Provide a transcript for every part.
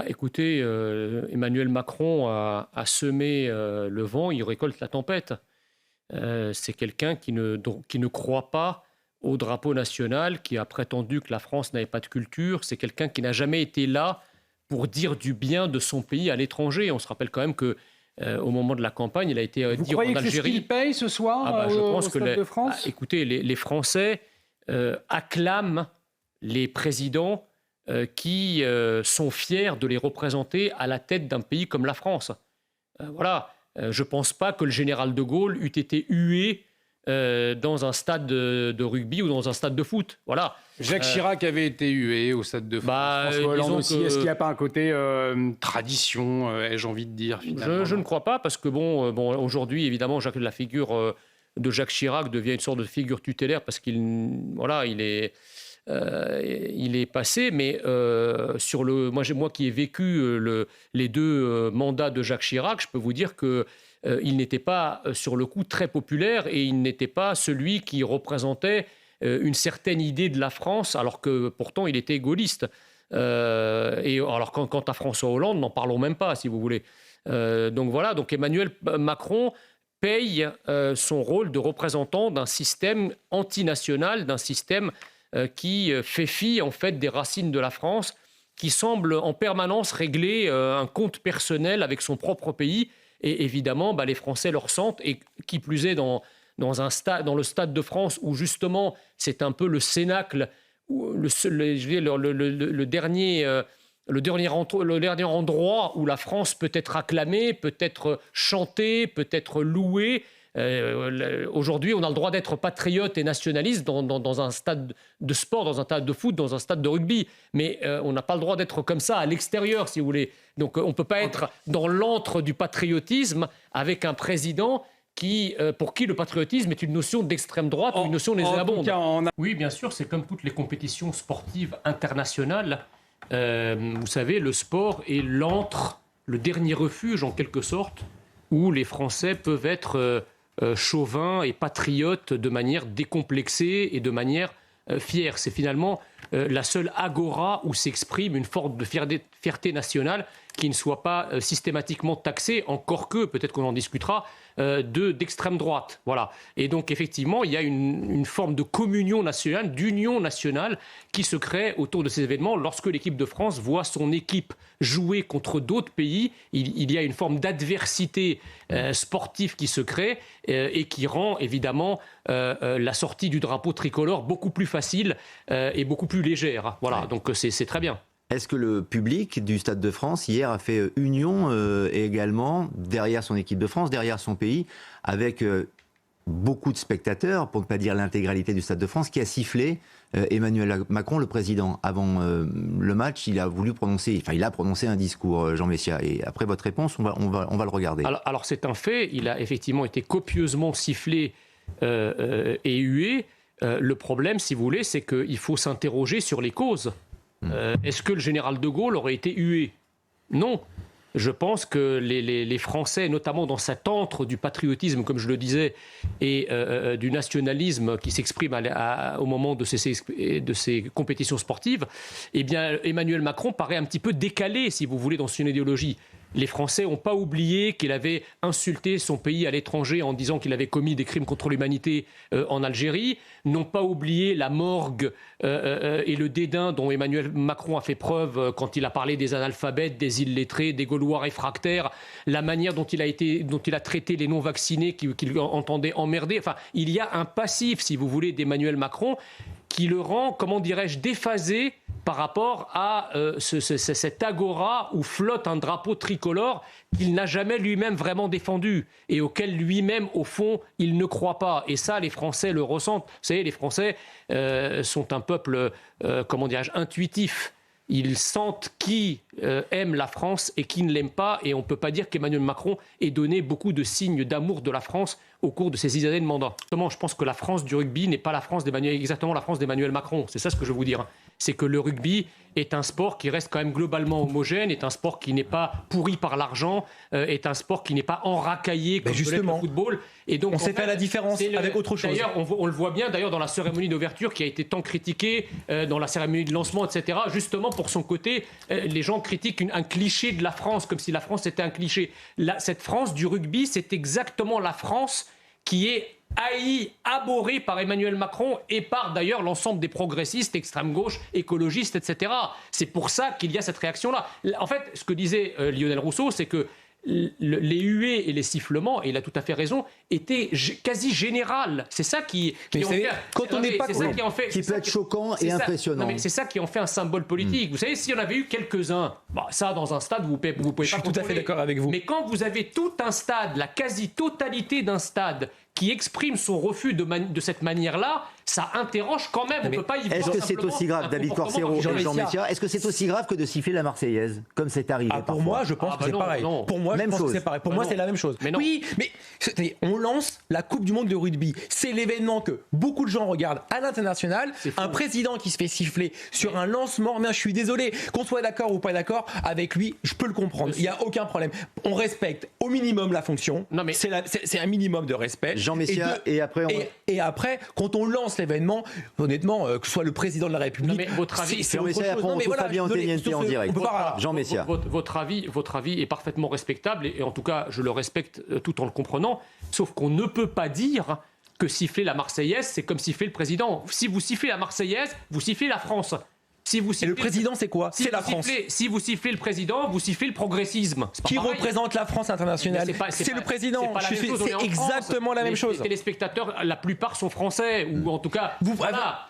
Écoutez, Emmanuel Macron a semé le vent, il récolte la tempête. C'est quelqu'un qui ne croit pas au drapeau national, qui a prétendu que la France n'avait pas de culture. C'est quelqu'un qui n'a jamais été là pour dire du bien de son pays à l'étranger. On se rappelle quand même que au moment de la campagne, il a été Vous dire en croyez que c'est ce qu'il Algérie. paye ce soir Je au pense que Stade de France? écoutez, les Français acclament les présidents qui sont fiers de les représenter à la tête d'un pays comme la France. Voilà. Je ne pense pas que le général de Gaulle eût été hué dans un stade de rugby ou dans un stade de foot. Voilà. Jacques Chirac avait été hué au Stade de France. François Hollande disons aussi. que Est-ce qu'il n'y a pas un côté tradition, ai-je envie de dire, finalement? je ne crois pas, parce que aujourd'hui, évidemment, la figure de Jacques Chirac devient une sorte de figure tutélaire parce il est passé, mais moi qui ai vécu les deux mandats de Jacques Chirac, je peux vous dire que il n'était pas sur le coup très populaire et il n'était pas celui qui représentait une certaine idée de la France, alors que pourtant il était gaulliste. Et alors quant à François Hollande, n'en parlons même pas, si vous voulez. Donc Emmanuel Macron paye son rôle de représentant d'un système antinational, d'un système qui fait fi en fait des racines de la France, qui semble en permanence régler un compte personnel avec son propre pays. Et évidemment, les Français le ressentent, et qui plus est dans le Stade de France, où justement c'est un peu le cénacle, le dernier endroit où la France peut être acclamée, peut être chantée, peut être louée. Aujourd'hui, on a le droit d'être patriote et nationaliste dans un stade de sport, dans un stade de foot, dans un stade de rugby. Mais on n'a pas le droit d'être comme ça à l'extérieur, si vous voulez. Donc on ne peut pas être dans l'antre du patriotisme avec un président pour qui le patriotisme est une notion d'extrême droite ou une notion nauséabonde. Oui, bien sûr, c'est comme toutes les compétitions sportives internationales. Vous savez, le sport est l'antre, le dernier refuge en quelque sorte, où les Français peuvent être chauvins et patriotes de manière décomplexée et de manière fière. C'est finalement la seule agora où s'exprime une forme de fierté nationale qui ne soit pas systématiquement taxée, encore que, peut-être qu'on en discutera, d'extrême droite. Voilà. Et donc, effectivement, il y a une forme de communion nationale, d'union nationale qui se crée autour de ces événements. Lorsque l'équipe de France voit son équipe jouer contre d'autres pays, il y a une forme d'adversité sportive qui se crée et qui rend, évidemment, la sortie du drapeau tricolore beaucoup plus facile et beaucoup plus légère. Voilà, ouais. Donc c'est très bien. Est-ce que le public du Stade de France, hier, a fait union également derrière son équipe de France, derrière son pays, avec beaucoup de spectateurs, pour ne pas dire l'intégralité du Stade de France, qui a sifflé Emmanuel Macron, le président. Avant le match, il a prononcé un discours, Jean Messia. Et après votre réponse, on va le regarder. Alors c'est un fait, il a effectivement été copieusement sifflé et hué. Le problème, si vous voulez, c'est qu'il faut s'interroger sur les causes. Est-ce que le général de Gaulle aurait été hué? Non. Je pense que les Français, notamment dans cet antre du patriotisme, comme je le disais, et du nationalisme qui s'exprime au moment de ces compétitions sportives, eh bien, Emmanuel Macron paraît un petit peu décalé, si vous voulez, dans son idéologie. Les Français n'ont pas oublié qu'il avait insulté son pays à l'étranger en disant qu'il avait commis des crimes contre l'humanité en Algérie, n'ont pas oublié la morgue et le dédain dont Emmanuel Macron a fait preuve quand il a parlé des analphabètes, des illettrés, des Gaulois réfractaires, la manière dont il a traité les non-vaccinés qu'il entendait emmerder. Enfin, il y a un passif, si vous voulez, d'Emmanuel Macron qui le rend, comment dirais-je, déphasé par rapport à cette agora où flotte un drapeau tricolore qu'il n'a jamais lui-même vraiment défendu et auquel lui-même, au fond, il ne croit pas. Et ça, les Français le ressentent. Vous savez, les Français sont un peuple, comment dirais-je, intuitif. Ils sentent qui aime la France et qui ne l'aime pas. Et on ne peut pas dire qu'Emmanuel Macron ait donné beaucoup de signes d'amour de la France au cours de ces 6 années de mandat. Justement, je pense que la France du rugby n'est pas exactement la France d'Emmanuel Macron. C'est ça ce que je veux vous dire. c'est que le rugby est un sport qui reste quand même globalement homogène, est un sport qui n'est pas pourri par l'argent, est un sport qui n'est pas enracaillé comme peut l'être le football. Et donc, on sait faire la différence avec autre chose. D'ailleurs, on le voit bien d'ailleurs dans la cérémonie d'ouverture qui a été tant critiquée, dans la cérémonie de lancement, etc. Justement pour son côté, les gens critiquent un cliché de la France, comme si la France était un cliché. Cette France du rugby, c'est exactement la France qui est haï, abhorré par Emmanuel Macron et par d'ailleurs l'ensemble des progressistes, extrême gauche, écologistes, etc. C'est pour ça qu'il y a cette réaction-là. En fait, ce que disait Lionel Rousseau, c'est que les huées et les sifflements, et il a tout à fait raison, étaient quasi générales. C'est ça qui peut être choquant et impressionnant. Non, mais c'est ça qui en fait un symbole politique. Vous savez, s'il y en avait eu quelques-uns, ça dans un stade, vous pouvez pas contrôler. Je suis tout à fait d'accord avec vous. Mais quand vous avez tout un stade, la quasi-totalité d'un stade, qui exprime son refus de cette manière-là, ça interroge quand même. On peut pas y voir. Est-ce que c'est aussi grave, David Corcero et Jean Messia, est-ce que c'est aussi grave que de siffler la Marseillaise, comme c'est arrivé Pour moi, je pense que c'est pareil. Pour moi, je pense que c'est pareil. Pour moi, c'est la même chose. Mais non. Oui, mais on lance la Coupe du Monde de rugby. C'est l'événement que beaucoup de gens regardent à l'international. Un président qui se fait siffler sur un lancement. Mais je suis désolé, qu'on soit d'accord ou pas d'accord avec lui, je peux le comprendre. Il n'y a aucun problème. On respecte au minimum la fonction. Non, mais c'est un minimum de respect. Jean Messia, et après, et après, quand on lance l'événement, honnêtement, que ce soit le président de la République, non, mais votre avis, c'est autre chose. On retrouve Fabien Otteniente en direct. Jean Messia. Votre avis est parfaitement respectable, et en tout cas, je le respecte tout en le comprenant, sauf qu'on ne peut pas dire que siffler la Marseillaise, c'est comme siffler le président. Si vous sifflez la Marseillaise, vous sifflez la France. Si vous sifflez, et le président, c'est quoi? C'est la France. Si vous sifflez le président, vous sifflez le progressisme. Qui représente la France internationale? C'est le président. C'est exactement la même chose. Les téléspectateurs, la plupart sont français, ou en tout cas...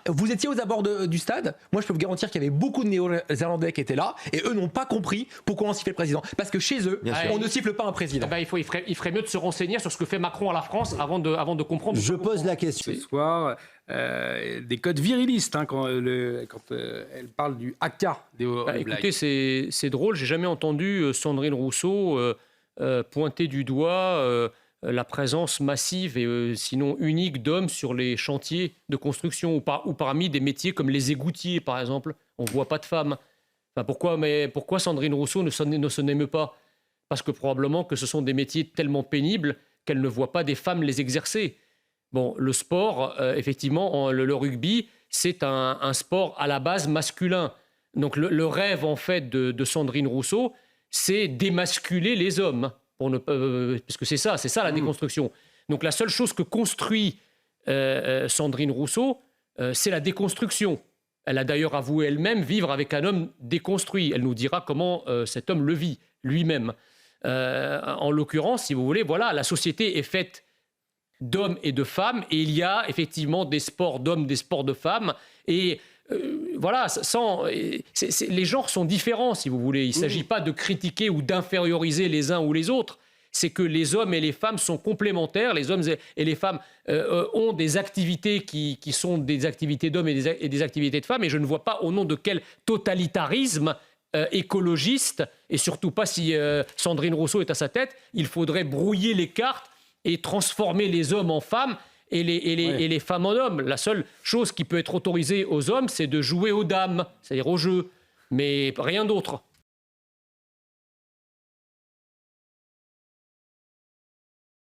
Vous étiez aux abords du stade. Moi, je peux vous garantir qu'il y avait beaucoup de Néo-Zélandais qui étaient là, et eux n'ont pas compris pourquoi on sifflait le président. Parce que chez eux, on ne siffle pas un président. Il ferait mieux de se renseigner sur ce que fait Macron à la France avant de comprendre... Je pose la question. Ce soir... des codes virilistes quand elle parle du haka des écoutez, c'est drôle, j'ai jamais entendu Sandrine Rousseau pointer du doigt la présence massive et sinon unique d'hommes sur les chantiers de construction ou parmi des métiers comme les égoutiers par exemple. On ne voit pas de femmes. Pourquoi Sandrine Rousseau ne se n'émeut pas? Parce que probablement que ce sont des métiers tellement pénibles qu'elle ne voit pas des femmes les exercer. Bon, le sport, effectivement, le rugby, c'est un sport à la base masculin. Donc le rêve, en fait, de Sandrine Rousseau, c'est démasculer les hommes. Parce que c'est ça la déconstruction. Donc la seule chose que construit Sandrine Rousseau, c'est la déconstruction. Elle a d'ailleurs avoué elle-même vivre avec un homme déconstruit. Elle nous dira comment cet homme le vit lui-même. En l'occurrence, si vous voulez, voilà, la société est faite d'hommes et de femmes, et il y a effectivement des sports d'hommes, des sports de femmes, et voilà, les genres sont différents, si vous voulez. Il ne s'agit pas de critiquer ou d'inférioriser les uns ou les autres, c'est que les hommes et les femmes sont complémentaires, les hommes et les femmes ont des activités qui sont des activités d'hommes et des activités de femmes, et je ne vois pas au nom de quel totalitarisme écologiste, et surtout pas si Sandrine Rousseau est à sa tête, il faudrait brouiller les cartes et transformer les hommes en femmes et les femmes en hommes. La seule chose qui peut être autorisée aux hommes, c'est de jouer aux dames, c'est-à-dire au jeu, mais rien d'autre.